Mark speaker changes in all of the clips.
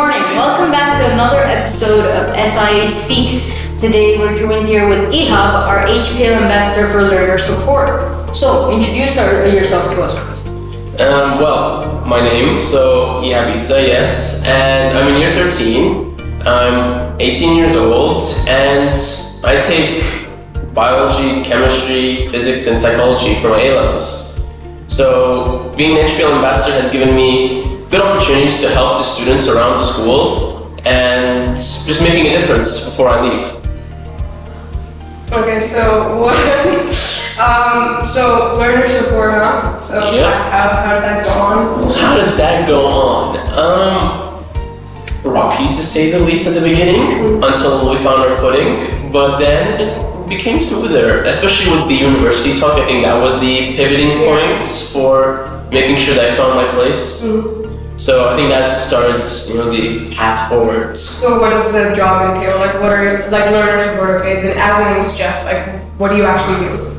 Speaker 1: morning. Welcome back to another episode of SIA Speaks. Today we're joined here with Ihab, our HPL ambassador for learner support. So, introduce yourself to us, please.
Speaker 2: Well, my name, Ihab Isa, yes, and I'm in year 13. I'm 18 years old, and I take biology, chemistry, physics, and psychology for my A-levels. So, being an HPL ambassador has given me good opportunities to help the students around the school and just making a difference before I leave.
Speaker 3: Okay, so what? So learner support, huh? So
Speaker 2: yeah.
Speaker 3: How did that go on?
Speaker 2: How did that go on? Rocky to say the least at the beginning, until we found our footing, but then it became smoother, especially with the university talk. I think that was the pivoting point for making sure that I found my place. So I think that started, the path forward.
Speaker 3: So what does the job entail? Like what are learner support? Okay, then as the name suggests, what do you actually do?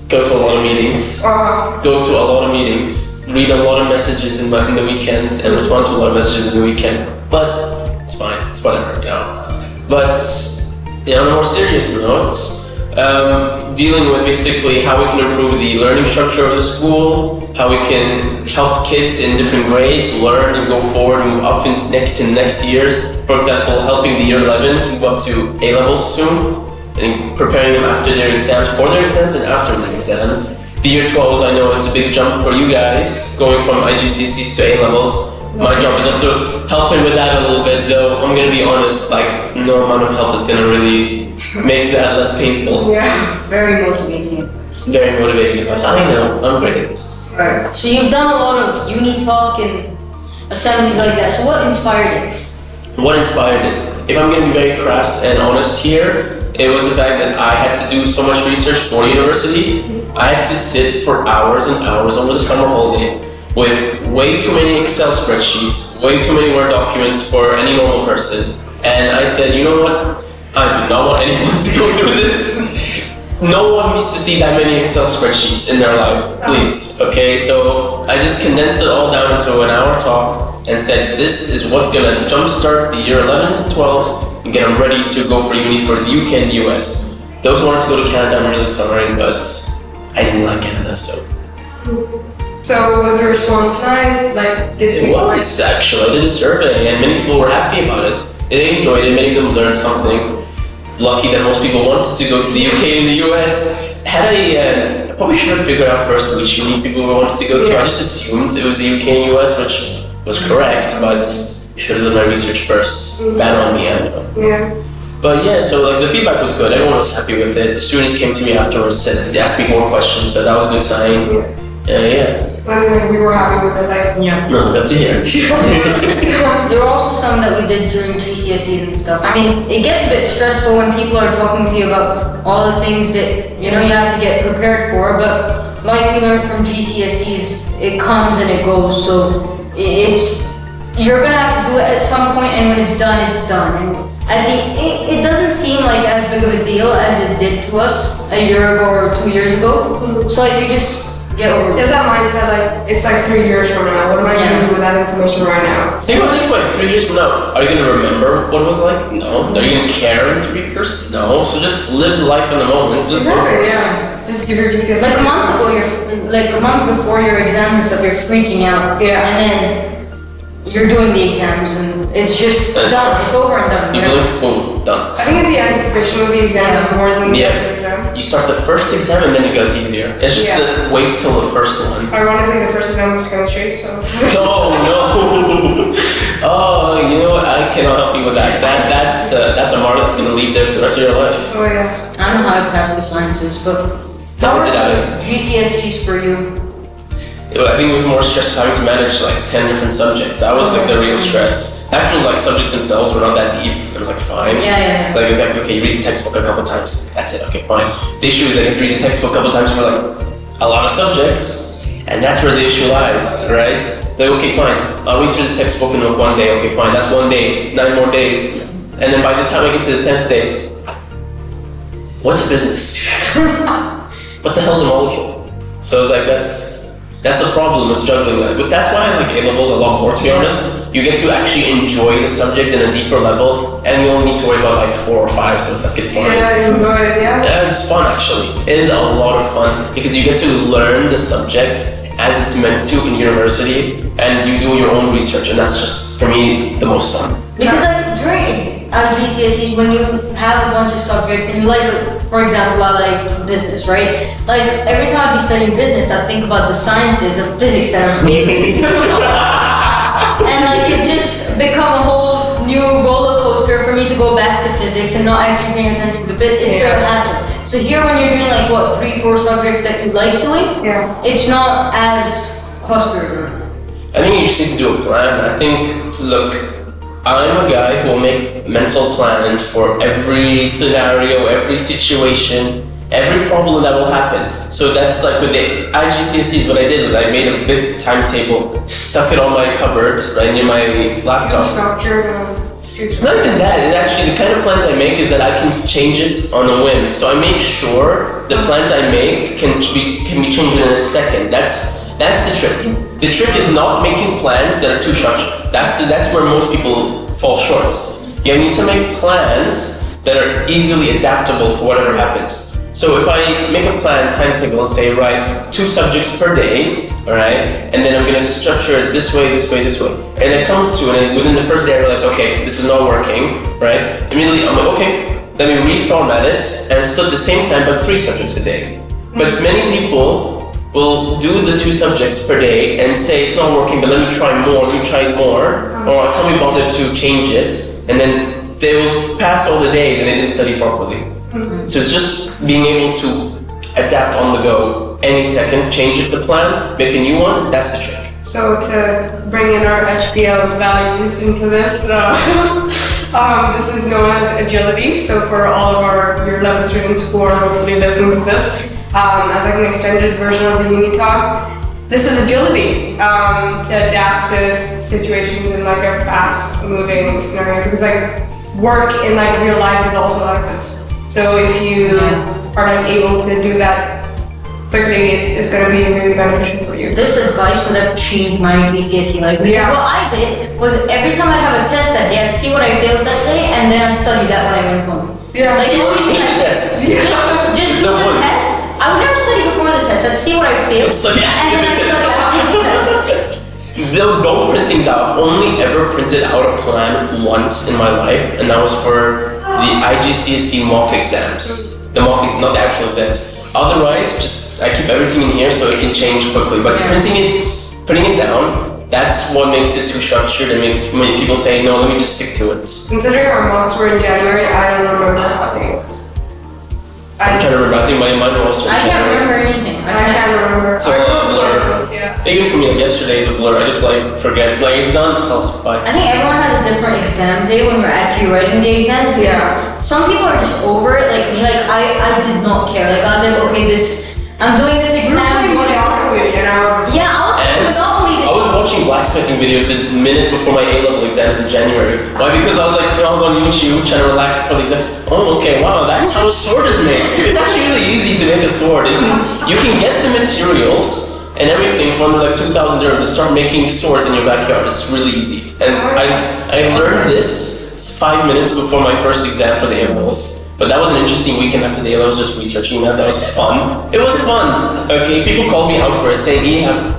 Speaker 2: Go to a lot of meetings. Go to a lot of meetings. Read a lot of messages in the weekend and respond to a lot of messages in the weekend. But it's fine. It's whatever. But on a more serious note, dealing with basically how we can improve the learning structure of the school, how we can help kids in different grades learn and go forward, move up in next years. For example, helping the year 11s move up to A-levels soon, and preparing them after their exams, for their exams and after their exams. The year 12s, I know it's a big jump for you guys, going from IGCSEs to A-levels. My job is also helping with that a little bit, though I'm gonna be honest, no amount of help is gonna really make that less painful.
Speaker 3: Yeah.
Speaker 1: Very motivating advice.
Speaker 2: Very motivating advice. I know, I'm great at this.
Speaker 1: Right. So you've done a lot of uni talk and assemblies like that. So what inspired it?
Speaker 2: What inspired it? If I'm gonna be very crass and honest here, it was the fact that I had to do so much research for university. I had to sit for hours and hours over the summer holiday with way too many Excel spreadsheets, way too many Word documents for any normal person. And I said, you know what? I do not want anyone to go through this. No one needs to see that many Excel spreadsheets in their life, please, okay? So I just condensed it all down into an hour talk and said, this is what's gonna jumpstart the year 11s and 12s and get them ready to go for uni for the UK and the US. Those who wanted to go to Canada, I'm really sorry, but I didn't like Canada, so.
Speaker 3: So was the response nice?
Speaker 2: It was, actually. I did a survey and many people were happy about it. They enjoyed it, many of them learned something. Lucky that most people wanted to go to the UK and the US. I probably should have figured out first which uni people wanted to go to. I just assumed it was the UK and US, which was correct, but I should have done my research first. Bad on me, I know.
Speaker 3: Yeah.
Speaker 2: But yeah, so the feedback was good. Everyone was happy with it. The students came to me afterwards, they asked me more questions, so that was a good sign. Yeah.
Speaker 3: I mean, we were happy with it.
Speaker 1: Yeah.
Speaker 2: No, that's it here.
Speaker 1: There were also some that we did during GCSEs and stuff. I mean, it gets a bit stressful when people are talking to you about all the things that, you have to get prepared for, but like we learned from GCSEs, it comes and it goes, so you're gonna have to do it at some point, and when it's done, it's done. And I think it doesn't seem like as big of a deal as it did to us a year ago or 2 years ago. So you just get over it.
Speaker 3: Is that mindset it's 3 years from now? What am I going to do with that information right now?
Speaker 2: Think about this way, 3 years from now, are you going to remember what it was like? No. Are you going to care in 3 years? No. So just live life in the moment. Just go for it.
Speaker 3: Yeah. Just give your GCSE.
Speaker 1: Like a month before your exams and stuff, you're freaking out.
Speaker 3: Yeah.
Speaker 1: And then you're doing the exams and it's just done. It's over and done.
Speaker 2: You blink, boom, done.
Speaker 3: I think it's the anticipation of the exam more than the actual exam.
Speaker 2: You start the first exam and then it goes easier. It's just the wait till the first one.
Speaker 3: Ironically, the first exam was chemistry, so.
Speaker 2: No. Oh, you know what? I cannot help you with that. That's a mark that's gonna leave there for the rest of your life.
Speaker 3: Oh yeah.
Speaker 1: I don't know how I passed the sciences, but how
Speaker 2: did I?
Speaker 1: GCSEs for you?
Speaker 2: I think it was more stress having to manage 10 different subjects. That was the real stress. Actual subjects themselves were not that deep. It was fine.
Speaker 1: Yeah.
Speaker 2: It's okay, you read the textbook a couple times. That's it. Okay, fine. The issue is I have to read the textbook a couple times for a lot of subjects, and that's where the issue lies, right? Okay, fine. I'll read through the textbook in 1 day. Okay, fine. That's 1 day. 9 more days, and then by the time I get to the 10th day, what's a business? What the hell's a molecule? So it's that's the problem, is juggling that. But that's why I like A-levels a lot more, to be honest. you get to actually enjoy the subject in a deeper level, and you only need to worry about like 4 or 5, so it's like it's fine.
Speaker 3: Yeah, you enjoy it, yeah.
Speaker 2: Yeah, it's fun actually. It is a lot of fun because you get to learn the subject as it's meant to in university, and you do your own research, and that's just for me the most fun.
Speaker 1: Because like during GCSEs, when you have a bunch of subjects and you like, for example, I like business, right? Like every time I'd be studying business, I'd think about the sciences, the physics that I'm failing. And like it just become a whole new roller coaster for me to go back to physics and not actually paying attention to it. It's a hassle. So here when you're doing like what, 3-4 subjects that you like doing, it's not as clustered.
Speaker 2: I think you just need to do a plan. I think, look, I'm a guy who will make mental plans for every scenario, every situation, every problem that will happen. So that's like with the IGCSEs, what I did was I made a big timetable, stuck it on my cupboard right near my laptop. It's not even that. It's actually the kind of plans I make is that I can change it on a whim. So I make sure the plans I make can be changed within a second. That's the trick. The trick is not making plans that are too structured. That's where most people fall short. You need to make plans that are easily adaptable for whatever happens. So if I make a plan, timetable, and say, right, 2 subjects per day, all right, and then I'm gonna structure it this way, this way, this way, and I come to it, and within the first day I realize, okay, this is not working, right? Immediately I'm like, okay, let me reformat it and split the same time by 3 subjects a day. But many people will do the 2 subjects per day and say it's not working, but let me try more, or I can't be bothered to change it, and then they will pass all the days and they didn't study properly. So it's just being able to adapt on the go any second, change the plan, make a new one, that's the trick.
Speaker 3: So to bring in our HPL values into this, this is known as agility. So for all of our year 11 students who are hopefully listening to this, as like an extended version of the uni talk, this is agility to adapt to situations in like a fast moving scenario, because like work in like real life is also like this. So if you are like able to do that quickly, it's going to be really beneficial for you.
Speaker 1: This advice would have changed my GCSE life. Because what I did was every time I'd have a test that day, I'd see what I failed that day, and then I'd study that when I went home.
Speaker 3: Yeah.
Speaker 1: Like the only thing
Speaker 2: tests.
Speaker 1: Just do the test. I would never study before the test. I'd see what I failed, and then I'd study after the test.
Speaker 2: Don't print things out. Only ever printed out a plan once in my life, and that was for the IGCSE mock exams. The mock exams, not the actual exams. Otherwise, just I keep everything in here so it can change quickly. But putting it down, that's what makes it too structured and makes many people say, no, let me just stick to it.
Speaker 3: Considering our mocks were in January, I don't remember nothing.
Speaker 2: I'm trying to remember. I think my mind was also in
Speaker 1: I can't
Speaker 2: January.
Speaker 1: remember anything.
Speaker 3: I can't remember.
Speaker 2: So blur. Even for me, like yesterday's a blur. I just like forget. Like it's done. It's bye.
Speaker 1: I think everyone had a different exam day when you're actually writing the exams, because some people are just over it, like me. Like I did not care. Like I was like, okay, I'm doing this exam.
Speaker 3: Monopoly, you know?
Speaker 1: Yeah, I was playing Monopoly.
Speaker 2: I was watching blacksmithing videos the minute before my A-level exams in January. Why? Because I was on YouTube trying to relax before the exam. Oh, okay, wow, that's how a sword is made. It's actually really easy to make a sword. You can get the materials and everything from like 2,000 dirhams to start making swords in your backyard. It's really easy. And I learned this 5 minutes before my first exam for the A-levels. But that was an interesting weekend after the A-levels, just researching that. That was fun. It was fun. Okay, people called me out for it, saying, Ihab,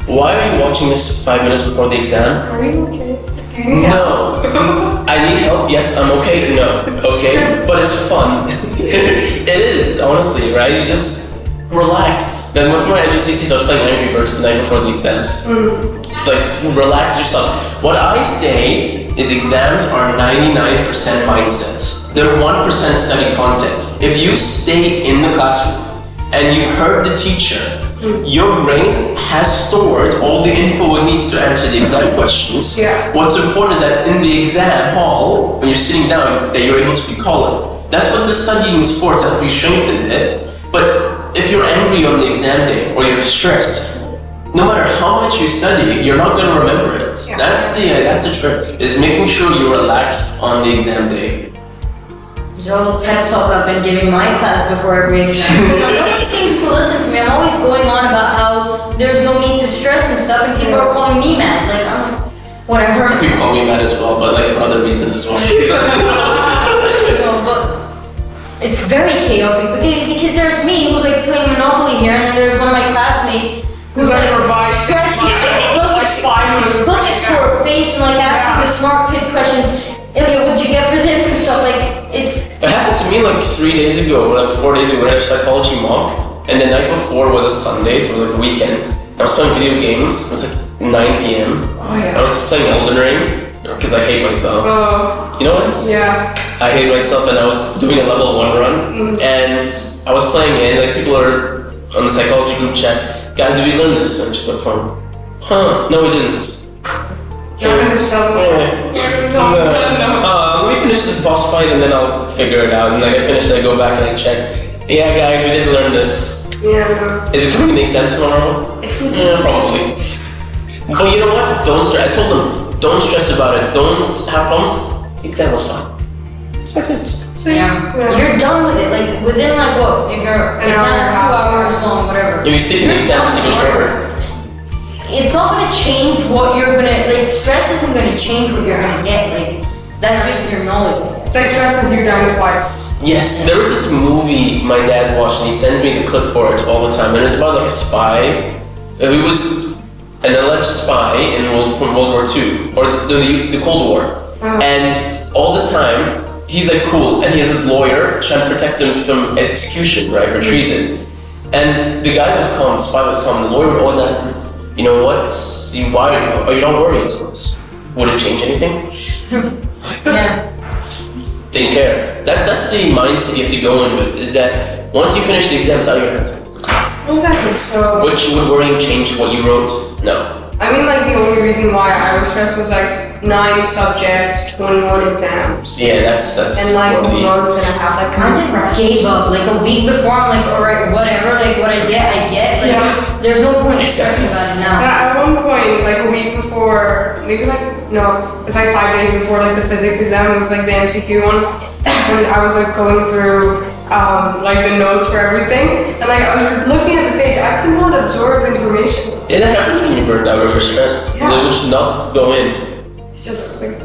Speaker 2: why are you watching this 5 minutes before the exam?
Speaker 3: Are you okay? Do you need
Speaker 2: No. I need help. Yes, I'm okay. No. Okay. But it's fun. It is, honestly, right? You just relax. Then with my IGCSEs, I was playing Angry Birds the night before the exams. It's like, relax yourself. What I say is exams are 99% mindset. They're 1% study content. If you stay in the classroom and you heard the teacher, your brain has stored all the info it needs to answer the exam questions. What's important is that in the exam hall, when you're sitting down, that you're able to recall it. That's what the studying is for, to help you strengthen it. But if you're angry on the exam day or you're stressed, no matter how much you study, you're not going to remember it. That's the trick, is making sure you're relaxed on the exam day.
Speaker 1: So pep talk I've been giving my class before every exam. Nobody seems to listen to me. I'm always going on about how there's no need to stress and stuff, and people are calling me mad. Like, whatever.
Speaker 2: People call me that as well, but like for other reasons as well.
Speaker 1: No, but it's very chaotic because there's me who's like playing Monopoly here, and then there's one of my classmates who's like stressing, looking for a face and like asking the smart kid questions. Ilya, what'd you get for this and stuff? Like it's.
Speaker 2: It happened to me like 3 days ago, or like 4 days ago. I had a psychology mock, and the night before was a Sunday, so it was like the weekend. I was playing video games. It was like 9 p.m.
Speaker 3: Oh yeah.
Speaker 2: I was playing Elden Ring because I hate myself. You know what?
Speaker 3: Yeah.
Speaker 2: I hate myself, and I was doing a level 1 run, and I was playing it. Like people are on the psychology group chat. Guys, did we learn this? And she's like, huh? No, we didn't.
Speaker 3: Let
Speaker 2: me finish this boss fight and then I'll figure it out. And like I finish it, I go back and I check. Yeah, guys, we did learn this.
Speaker 3: Yeah.
Speaker 2: Is it coming in the exam tomorrow? Yeah, probably. But you know what? Don't stress. I told them, don't stress about it. Don't have problems. The exam was fine. So that's it.
Speaker 3: So
Speaker 1: yeah. You're done with it. Like within like what? If your exam is 2 hours long, whatever.
Speaker 2: If you sit in the exam, it's even shorter.
Speaker 1: It's not gonna change what you're gonna like. Stress isn't gonna change what you're gonna get. Like that's just your knowledge.
Speaker 3: It's like stress is you're dying twice.
Speaker 2: Yes, there was this movie my dad watched, and he sends me the clip for it all the time. And it was about like a spy. He was an alleged spy from World War II or the Cold War, and all the time he's like cool, and he has his lawyer trying to protect him from execution, right, for treason. And the guy was calm, the spy was calm. The lawyer would always ask him, you know what? Why are you not worried? Would it change anything?
Speaker 1: Yeah.
Speaker 2: Didn't care. That's the mindset you have to go in with. Is that once you finish the exam, it's out of your hands.
Speaker 3: Exactly. So.
Speaker 2: Which would worrying change what you wrote? No.
Speaker 3: I mean, like the only reason why I was stressed was like 9 subjects, 21 exams.
Speaker 2: Yeah, that's
Speaker 3: and like a month and a half. Like
Speaker 1: I just gave up. Like a week before, I'm like, alright, whatever. Like what I get, I get. Like there's no point in stressing about it now.
Speaker 3: Yeah, at one point, like a week before, maybe like no, it's like 5 days before like the physics exam. It was like the MCQ one, and I was like going through like the notes for everything, and like I was looking at the page. I could not absorb information.
Speaker 2: Yeah, that happens when you're burnt out or you're stressed.
Speaker 3: Yeah.
Speaker 2: Like, which not go in.
Speaker 3: It's just like.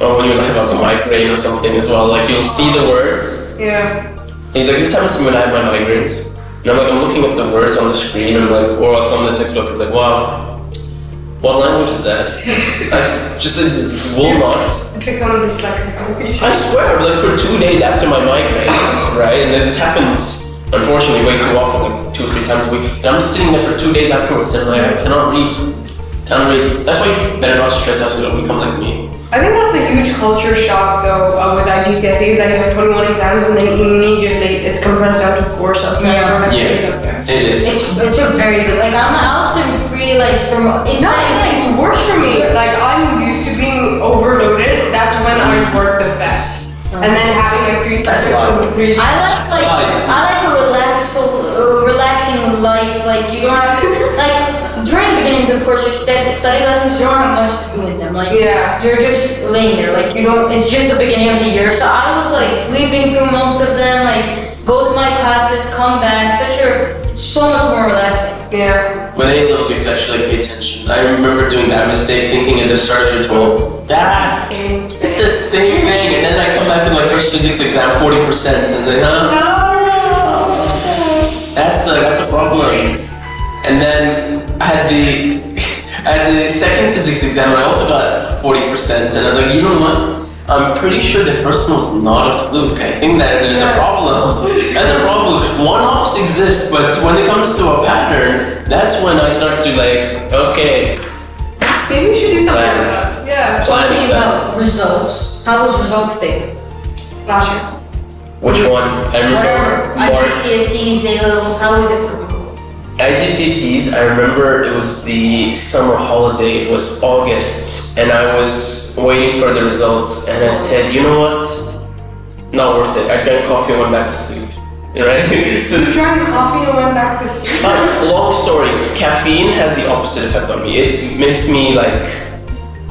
Speaker 2: Or when you're like about the migraine or something as well. Like you'll see the words.
Speaker 3: Yeah.
Speaker 2: And, like this happens to me when I have my migraines. And I'm looking at the words on the screen and I'm like, or I'll come to the textbook and like, wow, what language is that? I just will not.
Speaker 3: Become dyslexic.
Speaker 2: I swear, like for 2 days after my migraines, right? And then this happens, unfortunately, way too often, like 2 or 3 times a week. And I'm sitting there for 2 days afterwards and like, I cannot read. Can't read. That's why you better not stress out so you don't become like me.
Speaker 3: I think that's a huge culture shock though with IGCSE is that you have 21 exams and then immediately it's compressed down to 4 subjects or 3 subjects.
Speaker 2: It is.
Speaker 1: It's a very good, like I'm also free like from, it's not
Speaker 3: it's worse for me. Like I'm used to being overloaded, that's when I work the best. And then having like 3 subjects from 3
Speaker 1: I like a relaxing life, like you don't have to, like during the beginnings of course your study lessons, you don't have much to do in them, like you're just laying there, like you don't, it's just the beginning of the year, so I was like sleeping through most of them, like go to my classes, come back, it's so much more relaxing.
Speaker 3: Yeah.
Speaker 2: When any of those you have to actually like, pay attention. I remember doing that mistake thinking at the start of year 12, it's the same thing, and then I come back in my first physics exam 40% and then that's a problem. And then I had the second physics exam and I also got 40% and I was like, you know what? I'm pretty sure the first one was not a fluke. I think that there's a problem. That's a problem. One-offs exist, but when it comes to a pattern, that's when I start to like, okay.
Speaker 3: Maybe we should do something like that. Yeah.
Speaker 1: Talking about results, how was results day?
Speaker 3: Last year.
Speaker 2: Which one? I remember.
Speaker 1: IGCSEs, A-levels, how was it for you?
Speaker 2: IGCSEs, I remember it was the summer holiday, it was August, and I was waiting for the results, and I said, you know what? Not worth it. I drank coffee and went back to sleep. Right?
Speaker 3: So you drank coffee and went back to sleep?
Speaker 2: Long story. Caffeine has the opposite effect on me. It makes me like...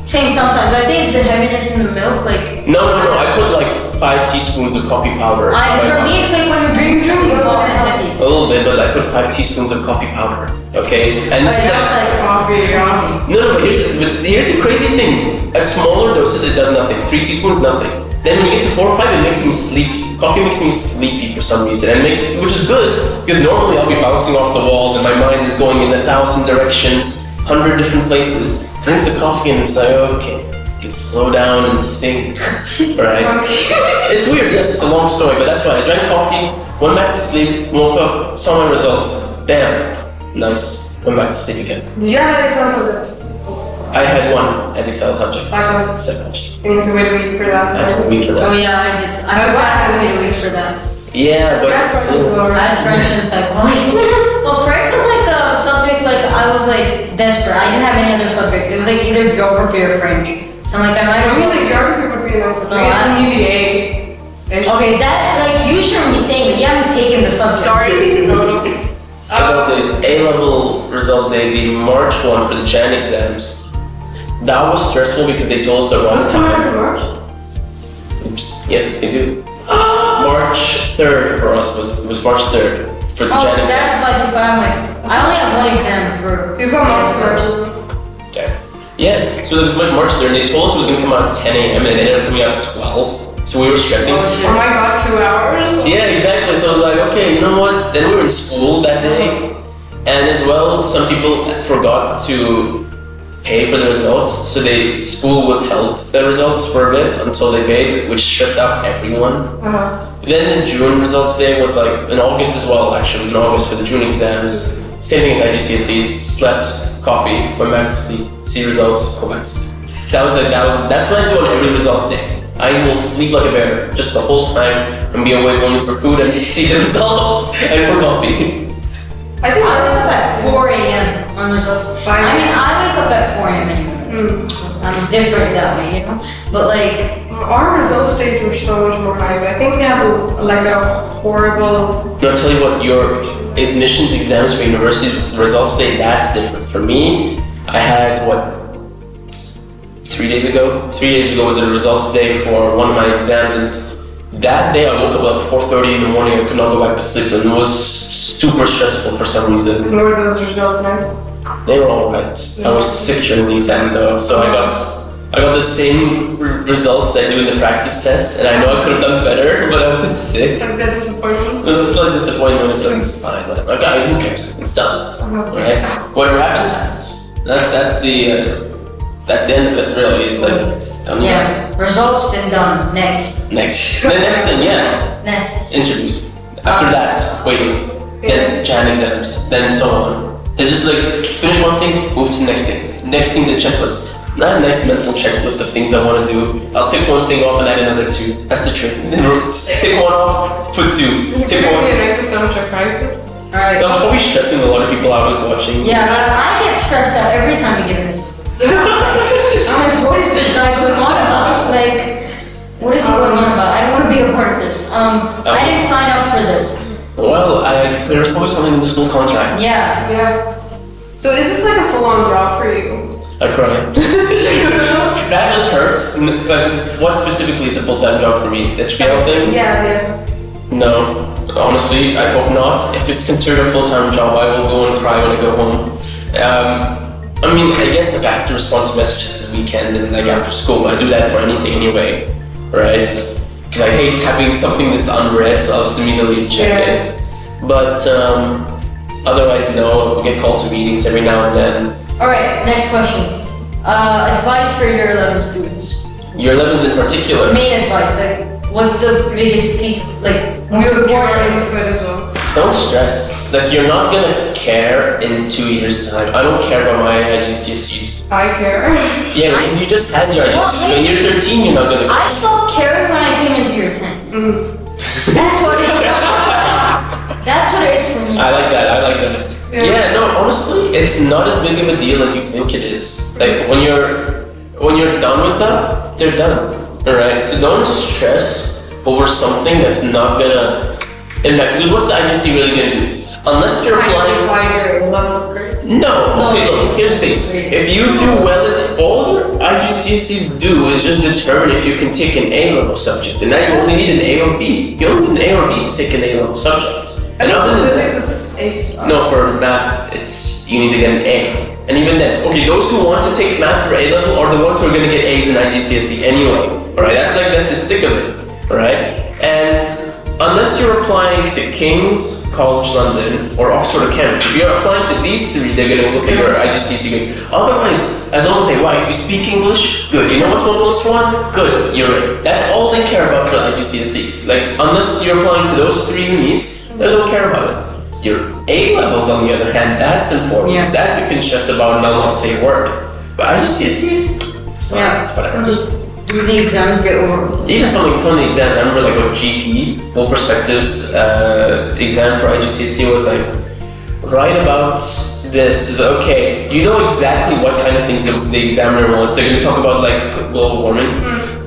Speaker 1: Same sometimes. I think it's the heaviness in the milk, like...
Speaker 2: No. I put like 5 teaspoons of coffee powder.
Speaker 1: For me, it's like when you drink coffee heavy.
Speaker 2: A little bit, but I put 5 teaspoons tablespoons of coffee powder. Okay, and this
Speaker 1: But
Speaker 2: is
Speaker 1: that's like
Speaker 3: Coffee, yeah.
Speaker 2: no, but here's the crazy thing. At smaller doses, it does nothing. 3 teaspoons, nothing. Then when you get to 4 or 5, it makes me sleepy. Coffee makes me sleepy for some reason, which is good because normally I'll be bouncing off the walls and my mind is going in 1,000 directions, 100 different places. Drink the coffee and it's like, okay, you can slow down and think, right? It's weird, yes, it's a long story, but that's why I drank coffee, went back to sleep, woke up, saw my results, bam, nice, went back to sleep again.
Speaker 3: Did you have an Excel subject?
Speaker 2: I had one at Excel subject.
Speaker 3: Psychology. You need to wait a week for that.
Speaker 2: I had to wait for that.
Speaker 1: Oh yeah, I forgot to wait for that.
Speaker 2: Yeah, but still.
Speaker 1: I had French and psychology. No, French was like a subject like I was like desperate. I didn't have any other subject. It was like either geography or French. So I'm like I might as well.
Speaker 3: like geography would be a nice subject.
Speaker 1: No,
Speaker 3: It's an
Speaker 1: I-
Speaker 3: easy A.
Speaker 1: Okay, that like you shouldn't be saying that. You haven't taken the subject.
Speaker 3: Sorry. No.
Speaker 2: About this A-level result day being March 1 for the Jan exams. That was stressful because they told us the wrong
Speaker 3: What's tomorrow
Speaker 2: time.
Speaker 3: in March?
Speaker 2: Oops. Yes, they do. March 3rd for us was March 3rd for the
Speaker 1: Oh,
Speaker 2: Jan
Speaker 1: so that's
Speaker 2: exams.
Speaker 1: like I only have one exam for.
Speaker 3: You've got March to March.
Speaker 2: Okay. Yeah, so it was like March 3rd and they told us it was going to come out at 10 a.m. and it ended up coming out at 12. So we were stressing.
Speaker 3: Oh my god, 2 hours?
Speaker 2: Yeah, exactly. So I was like, okay, you know what? Then we were in school that day. And as well, some people forgot to pay for the results. So school withheld the results for a bit until they paid, which stressed out everyone. Then the June results day was like in August as well, actually. It was in August for the June exams. Same thing as IGCSEs. Slept, coffee, went back to sleep, see results, go back to sleep. That's what I do on every results day. I will sleep like a bear just the whole time and be awake only for food and see the results and for coffee.
Speaker 3: I think
Speaker 1: I was at 4 a.m. on results.
Speaker 3: Fine.
Speaker 1: I mean, I wake up at 4 a.m. anyway. I'm different that way, you know? But like,
Speaker 3: our results days were so much more high, but I think we have a horrible.
Speaker 2: I'll tell you what, your admissions exams for university results day, that's different. For me, I had 3 days ago? 3 days ago was the results day for one of my exams, and that day I woke up like 4:30 in the morning. I could not go back to sleep, and it was super stressful for some reason.
Speaker 3: Were those results nice?
Speaker 2: They were alright. I was sick during the exam though, so I got the same results that I do in the practice test, and I know I could have done better, but I was sick.
Speaker 3: Like that disappointment?
Speaker 2: It was a slight disappointment. It's like, it's fine, whatever. Like, who cares? It's done. Right? Whatever happens, happens. That's the end of it, really. It's like, done.
Speaker 1: yeah, results then done. Next.
Speaker 2: Then next thing, yeah.
Speaker 1: Next.
Speaker 2: Interviews. After that, waiting. Then Jan exams. Then so on. It's just like, finish one thing, move to the next thing. Next thing, the checklist. Not a nice mental checklist of things I want to do. I'll take one thing off and add another 2. That's the trick. Then take one off, put 2.
Speaker 3: This is
Speaker 2: Take
Speaker 3: going to
Speaker 2: one.
Speaker 3: be a nice assumption, right?
Speaker 1: Alright.
Speaker 2: That was probably stressing a lot of people I was watching.
Speaker 1: Yeah, like, I get stressed out every time we get this. I'm like, what is this guy going on about? Like, what is he going on about? I don't want to be a part of this. I didn't sign up for this.
Speaker 2: Well, there's probably something in the school contract.
Speaker 1: Yeah.
Speaker 3: Yeah. So is this like a full-on job for you?
Speaker 2: I cry. That just hurts. But what specifically is a full-time job for me? The HBO thing?
Speaker 3: Yeah.
Speaker 2: No. Honestly, I hope not. If it's considered a full-time job, I will go and cry when I go home. I mean, I guess if I have to respond to messages at the weekend and like after school, I do that for anything anyway, right? Because I hate having something that's unread, so I'll just immediately check it. But otherwise, no, I'll get called to meetings every now and then.
Speaker 1: Alright, next question. Advice for year 11 students.
Speaker 2: Year 11s in particular.
Speaker 1: Main advice, like, what's the biggest piece, like, most
Speaker 3: We're
Speaker 1: important?
Speaker 3: into it as well.
Speaker 2: Don't stress. Like, you're not gonna care in 2 years' time. I don't care about my GCSEs.
Speaker 3: I care.
Speaker 2: Yeah, because you just had your GCSEs. When you're 13, you're not gonna care.
Speaker 1: I stopped caring when I came into year 10. That's what that's what it is for me.
Speaker 2: I like that. Yeah, no, honestly, it's not as big of a deal as you think it is. Like, when you're done with them, they're done. Alright? So don't stress over something that's not gonna impact. Because what's the IGC really gonna do? Unless you're applying.
Speaker 3: Your level of grades.
Speaker 2: No, okay, look, here's the thing. If you do well, all your IGCSEs do is just determine if you can take an A-level subject. And now you only need an A or B. You only need an A or B to take an A-level subject.
Speaker 3: I
Speaker 2: And
Speaker 3: think
Speaker 2: other than
Speaker 3: physics is Ace.
Speaker 2: No, for math, you need to get an A. And even then, okay, those who want to take math for A level are the ones who are going to get A's in IGCSE anyway. Alright, that's the stick of it. Alright? And unless you're applying to King's College London or Oxford or Cambridge, if you're applying to these three, they're going to look at your IGCSE grade. Otherwise, as long as they say, wow, you speak English? Good. You know what's 1 plus 1? Good, you're in. That's all they care about for IGCSEs. Like, unless you're applying to those three unis, they don't care about it. Your A levels, on the other hand, that's important.
Speaker 1: Yeah.
Speaker 2: That you can stress about and I'll not say a word. But IGCSEs, it's fine.
Speaker 1: Yeah.
Speaker 2: It's whatever.
Speaker 1: Do the exams get over?
Speaker 2: Even some of the exams, I remember like a GP, Full Perspectives exam for IGCSE was like, write about this. Is okay, you know exactly what kind of things the examiner wants. They're going to talk about like global warming.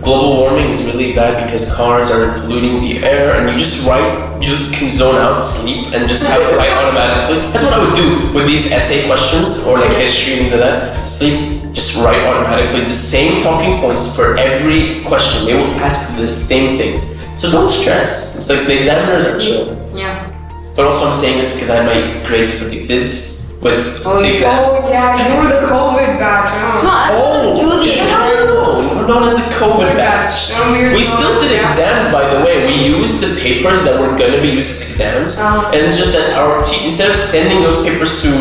Speaker 2: Global warming is really bad because cars are polluting the air, and you just write, you can zone out, sleep, and just have it write automatically. That's what I would do with these essay questions or like history and things like that. Sleep, just write automatically the same talking points for every question. They will ask the same things. So don't stress. It's like the examiners are chill.
Speaker 1: Yeah.
Speaker 2: But also I'm saying this because I had my grades predicted with the exams.
Speaker 3: Oh yeah, you were the COVID batch, huh?
Speaker 1: No, I don't do the exams.
Speaker 2: We're known as the COVID batch. We still did exams, by the way. We used the papers that were going to be used as exams. And it's just that our instead of sending those papers to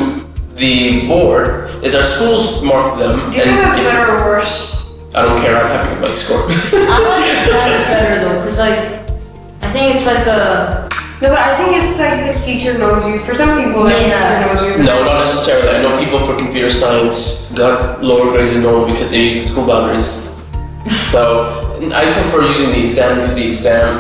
Speaker 2: the board, is our schools marked them.
Speaker 3: Do you think that's better or worse?
Speaker 2: I don't care, I'm happy with my score.
Speaker 1: I like exams better though, because like, I think it's like a...
Speaker 3: No, but I think it's like the teacher knows you. For some people, like the teacher knows you.
Speaker 2: No, not necessarily. I know people for computer science got lower grades than normal because they used the school boundaries. So I prefer using the exam because the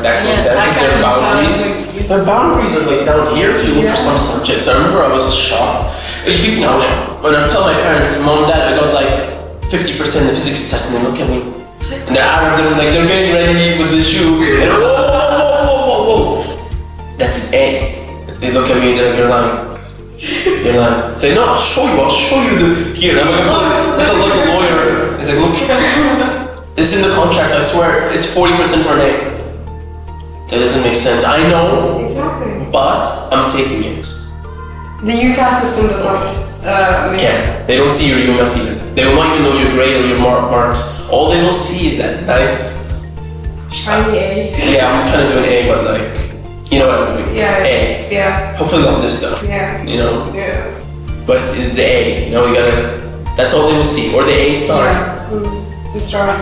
Speaker 2: actual exam, because their boundaries. Their boundaries are like down here if you look for some subjects. I remember I was shocked. If you think I was shocked. When I tell my parents, Mom, Dad, I got like 50% in the physics test, and they look at me. And they're out of them, like they're getting ready with the shoe. And whoa. That's an A. They look at me and they're like, you're lying. You're lying. Say, no, I'll show you the here. I'm like a lawyer. He's like, look. It's in the contract, I swear. It's 40% for an A. That doesn't make sense. I know.
Speaker 3: Exactly.
Speaker 2: But I'm taking it.
Speaker 3: The UCAS system does not
Speaker 2: Can't. They don't see your UMS either. They won't even know your grade or your marks. All they will see is that nice
Speaker 3: shiny A.
Speaker 2: Yeah, I'm trying to do an A, but like, you know what I'm doing.
Speaker 3: Yeah.
Speaker 2: A.
Speaker 3: Yeah.
Speaker 2: Hopefully not this stuff.
Speaker 3: Yeah.
Speaker 2: You know?
Speaker 3: Yeah.
Speaker 2: But it's the A, you know, we gotta, that's all they will see. Or the A star.
Speaker 3: Yeah. The star.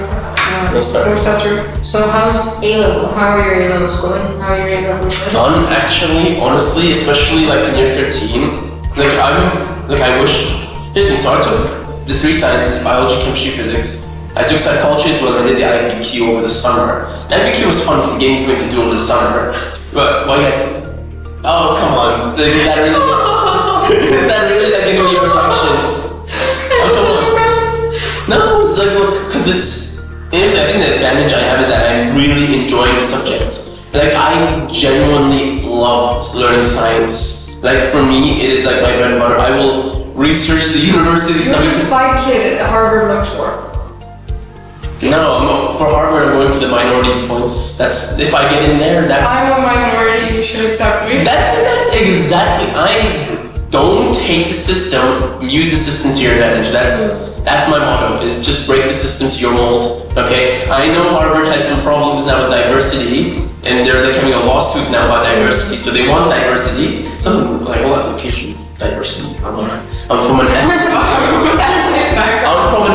Speaker 2: The star.
Speaker 1: So how's A-level? How are your A-levels going? How are your A-levels going?
Speaker 2: Fun, actually, honestly, especially like in year 13. I wish, here's the thing, so I took the 3 sciences, biology, chemistry, physics. I took psychology as well, and I did the IPQ over the summer. The IPQ was fun because it gave me something to do over the summer. But, well, yes. Oh, come on. Is that really, like, you know, your reaction? No, it's like, look, because it's, honestly, I think the advantage I have is that I'm really enjoying the subject. Like, I genuinely love learning science. Like, for me, it is like my bread and butter. I will research the university stuff.
Speaker 3: You're the spy kid at Harvard looks for.
Speaker 2: No, for Harvard, I'm going for the minority points. That's, if I get in there, that's...
Speaker 3: I'm a minority, you should accept me.
Speaker 2: That's exactly, I don't hate the system, use the system to your advantage. That's my motto, is just break the system to your mold, okay? I know Harvard has some problems now with diversity, and they're like having a lawsuit now about diversity, so they want diversity. Some, like, all application diversity. I'm from an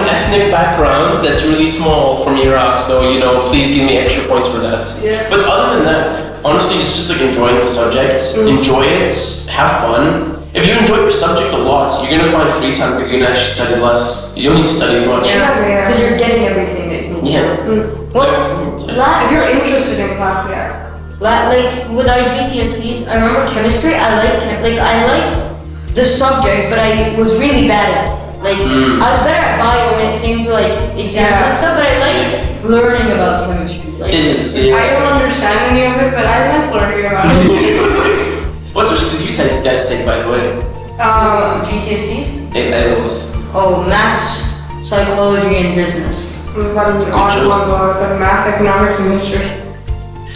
Speaker 2: ethnic background that's really small from Iraq, so, you know, please give me extra points for that.
Speaker 3: Yeah.
Speaker 2: But other than that, honestly, it's just like enjoying the subject, enjoy it, have fun. If you enjoy your subject a lot, you're gonna find free time because you're gonna actually study less. You don't need to study as much.
Speaker 1: Yeah, because you're getting everything that you need.
Speaker 2: Yeah.
Speaker 3: If you're interested in class, yeah.
Speaker 1: Like with IGCSEs, I remember chemistry. I liked the subject, but I was really bad at it. Like I was better at bio when it came to like exams and stuff, but I like learning about chemistry. Like,
Speaker 2: it is.
Speaker 3: I don't understand any of it, but I like learning about it.
Speaker 2: What subjects did you guys take, by the way?
Speaker 1: GCSEs?
Speaker 2: A-levels.
Speaker 1: Oh, maths, psychology, and business.
Speaker 3: I've got an odd one, I've got math, economics, and history.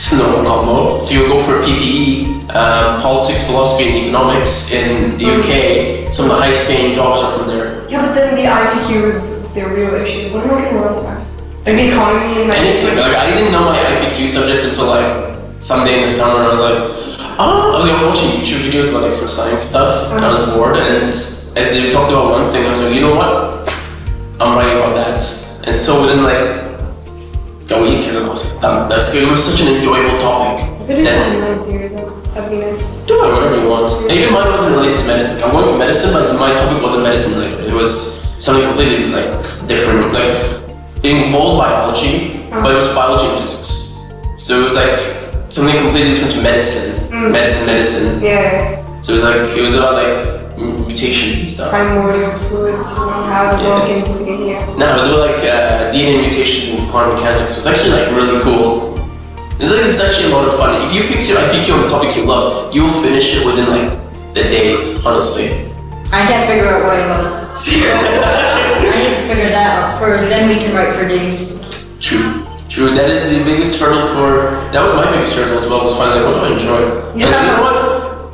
Speaker 2: It's no combo. If you go for PPE, politics, philosophy, and economics in the UK, some of the highest paying jobs are from there.
Speaker 3: Yeah, but then the IPQ is the real issue. What am I gonna work about? Like the economy and like
Speaker 2: Anything. Like, I didn't know my IPQ subject until like someday in the summer. I was like, oh, I was watching YouTube videos about like some science stuff, and I was bored, and they talked about one thing. I was like, you know what? I'm writing about that. And so within like a week, and I was like, it was such an enjoyable topic.
Speaker 3: I could do online theory though. That'd be nice.
Speaker 2: Do whatever you want. And even mine wasn't related to medicine. I'm going for medicine, but my topic wasn't medicine related. It was something completely like different. Like it involved biology, but it was biology and physics. So it was like something completely different to medicine. Medicine.
Speaker 3: Yeah.
Speaker 2: So it was about like mutations and stuff.
Speaker 3: Primordial fluids, how to walk into the game.
Speaker 2: No, it was about like DNA mutations in quantum mechanics. It was actually like really cool. It's actually a lot of fun. If you pick your IPQ on a topic you love, you'll finish it within like the days, honestly.
Speaker 1: I can't figure out what I love. I need to figure that out first, then we can write for days.
Speaker 2: True. That is the biggest hurdle that was my biggest hurdle as well, was finding like, what do I enjoy?
Speaker 3: Yeah.
Speaker 2: And you know what?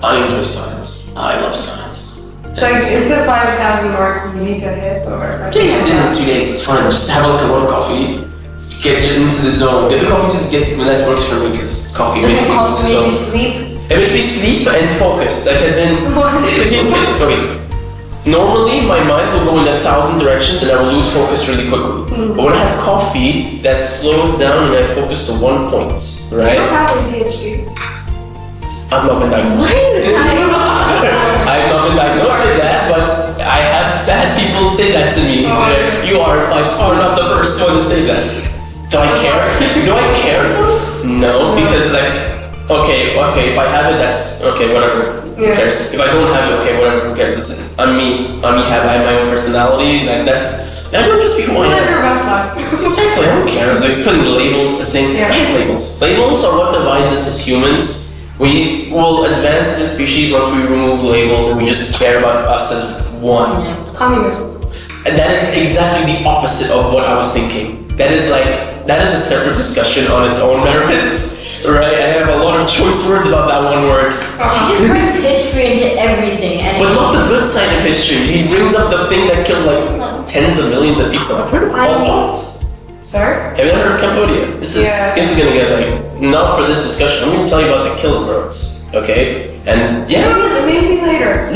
Speaker 2: I enjoy science. I love science.
Speaker 3: So like, is the 5,000 mark easy to hit or?
Speaker 2: Yeah, did it in 2 days, it's fine. Just have like a lot of coffee, get into the zone. Get the coffee when that works for me, because coffee makes me in the
Speaker 1: Doesn't
Speaker 2: zone.
Speaker 1: you sleep?
Speaker 2: It makes me sleep and focus, like as in, okay. Normally, my mind will go in 1,000 directions and I will lose focus really quickly. But when I have coffee, that slows down and I focus to one point,
Speaker 3: I
Speaker 2: right?
Speaker 3: don't have a PhD.
Speaker 2: I've not been diagnosed. I've not been diagnosed with that, but I have had people say that to me. You are by far not the first one to say that. Do I care? Do I care? No, because like, okay, if I have it, that's okay, whatever. Who cares? If I don't have it, okay, whatever, who cares? That's it. I'm me. I have my own personality. Like I don't just be who I am.
Speaker 3: Live your best life.
Speaker 2: Exactly, I don't care. It's like putting labels to things.
Speaker 3: Yeah.
Speaker 2: I hate labels. Labels are what divides us as humans. We will advance as a species once we remove labels and we just care about us as one.
Speaker 1: Yeah.
Speaker 3: Communism.
Speaker 2: And that is exactly the opposite of what I was thinking. That is a separate discussion on its own merits. Right? I have a lot of choice words about that one word.
Speaker 1: She just brings history into everything. And
Speaker 2: But not the good side of history. He brings up the thing that killed like tens of millions of people. I've heard of Pol Pot.
Speaker 3: Sorry?
Speaker 2: Have you ever heard of Cambodia? This is gonna get like, not for this discussion. I'm gonna tell you about the killing roads. Okay? And yeah.
Speaker 3: Maybe later.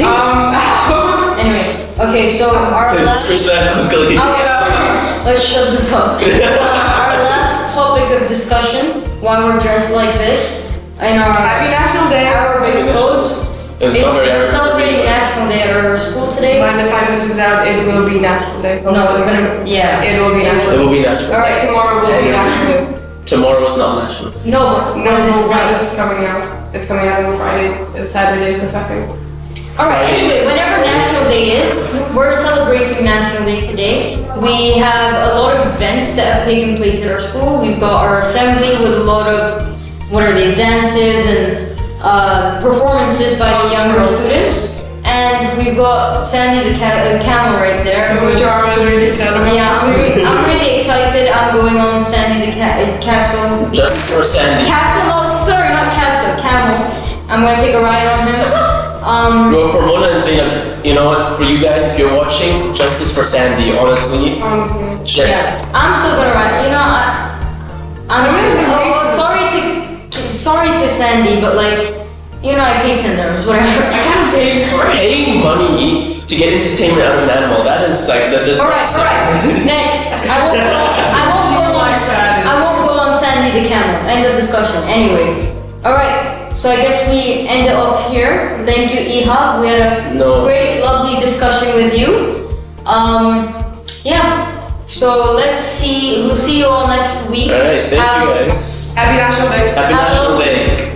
Speaker 1: anyway, okay, so our last.
Speaker 2: Switch that quickly.
Speaker 1: Let's shut this up. Our last topic of discussion, why we're dressed like this, in our
Speaker 3: Happy National Day.
Speaker 1: our big clothes. We're celebrating National Day at our school today.
Speaker 3: By the time this is out, it will be National Day.
Speaker 1: No, it's gonna, yeah.
Speaker 3: It will be National
Speaker 2: It
Speaker 3: Day.
Speaker 2: will be national.
Speaker 3: Alright, tomorrow will be National Day.
Speaker 2: Tomorrow is not national.
Speaker 1: No,
Speaker 3: No,
Speaker 1: this is
Speaker 3: when
Speaker 1: out.
Speaker 3: this is coming out. It's coming out on Friday. Saturday is the second.
Speaker 1: Alright, anyway, whenever National Day is, we're celebrating National Day today. We have a lot of events that have taken place at our school. We've got our assembly with a lot of, dances and performances by the younger students. And we've got Sandy the camel right there.
Speaker 3: Which I was really sad about.
Speaker 1: Yeah, I'm really excited. I'm going on Sandy the castle.
Speaker 2: Just for Sandy.
Speaker 1: Castle, no, sorry, not castle, camel. I'm gonna take a ride on him.
Speaker 2: Well, for Mona and Zainab, you know what? For you guys, if you're watching, justice for Sandy, honestly.
Speaker 3: Honestly.
Speaker 1: Yeah, I'm still gonna ride. You know, I'm sorry to Sandy, but like, you know, I pay $10, whatever.
Speaker 3: I haven't paid for it.
Speaker 2: Paying money to get entertainment out of an animal, that is like, that does not
Speaker 1: Alright. Next, I won't go on Sandy the camel. End of discussion. Anyway, alright. So I guess we end it off here. Thank you, Ihab. We had a great, lovely discussion with you. Yeah. So we'll see you all next week.
Speaker 2: Alright, thank you guys.
Speaker 3: Happy National Day.
Speaker 2: Happy National Day.